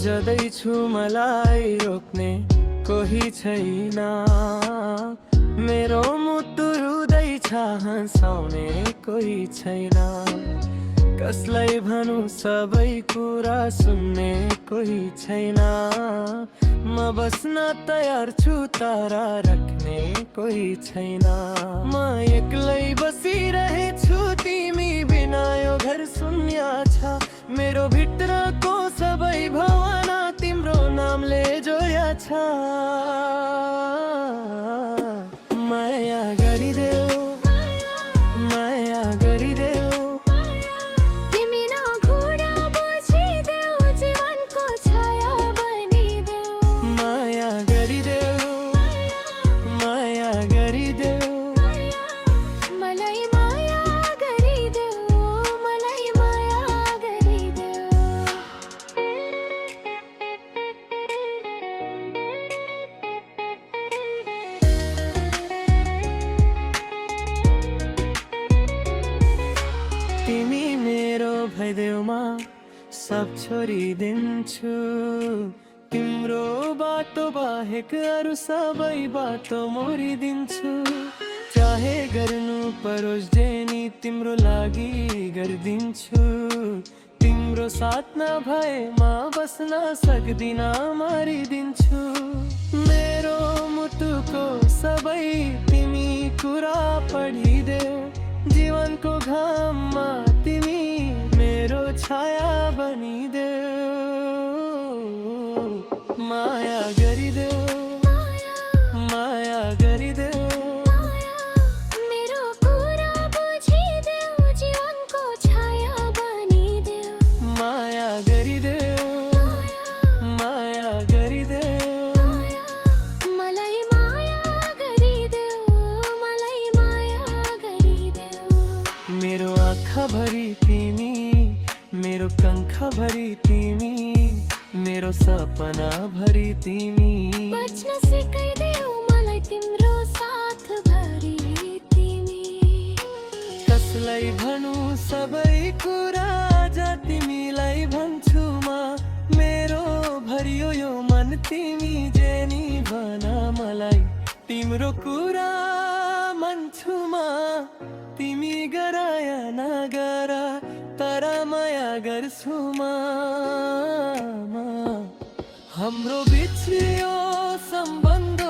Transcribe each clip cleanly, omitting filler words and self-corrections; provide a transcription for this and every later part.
खोज्दैछु मलाई रोक्ने कोही छैन। मेरो मुटु रुँदैछ हँसाउने कोही छैन। कसलाई भनौँ सबै कुरा सुन्ने कोही छैन। म बस्न तयार छु तारा राख्ने कोही छैन। म एक्लै बसिरहेछु तिमी बिना यो घर शून्य छ। मेरो भित्रको सबै भावना तिम्रो नामले जोया छ। माया गरिदेऊ, माया गरिदेऊ, तिमी नघुरा बुझिदेऊ, जीवनको छाया बनिदेऊ। माया गरिदेऊ, माया गरिदेऊ, मलाई माया गरिदेऊ, मलाई माया गरिदेऊ। तिमी मेरो भइदेउमा सब छोडिदिन्छु। तिम्रो बाटो बाहेक अरू सबै बाटो मोडिदिन्छु। चाहे गर्नु परोस् जे नि तिम्रो लागि गरिदिन्छु। तिम्रो साथ नभएमा बस्न सक्दिन मारिदिन्छु। मेरो मुटुको सबै तिमी कुरा पढिदेऊ। जीवनको घाममा तिमी मेरो छाया बनिदेऊ। माया गरिदेऊ, माया गरिदेऊ, मेरो कुरा बुझिदेऊ, जीवनको छाया बनिदेऊ। माया गरिदेऊ, माया गरिदेऊ, मलाई माया गरिदेऊ, मलाई माया गरिदेऊ। मेरो आँखाभरि तिमी, मेरो कङ्खाभरि तिमी, मेरो सपना भरि तिमी। बच्न सिकाइदेऊ मलाई तिम्रो साथ भरि तिमी। कसलाई भनौँ सबै कुरा आज तिमीलाई भन्छु म। मेरो भरियो यो मन तिमी जे नि भन मलाई। तिम्रो कुरा मान्छु म, तिमी गर या नगर तर माया गर्छु म। हाम्रो बिच यो सम्बन्ध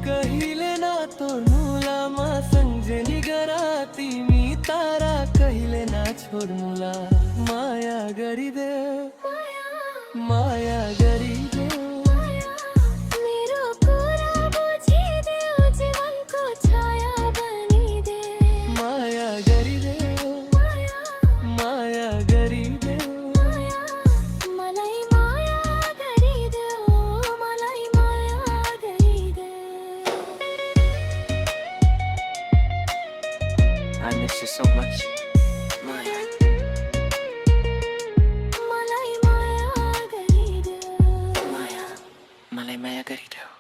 कहिले नतोड्नुला। म सम्झनी गर तिमी तारा कहिले नछोड्नुला। माया गरिदेऊ, माया गरिदेऊ, मेरो कुरा बुझिदेऊ, जीवनको छाया बनिदेऊ। माया गरिदेऊ, माया गरिदेऊ, मलाई माया गरिदेऊ, मलाई माया गरिदेऊ। I miss you so much, Maya. मलाई माया गरिदेऊ, Maya, malay maya garito.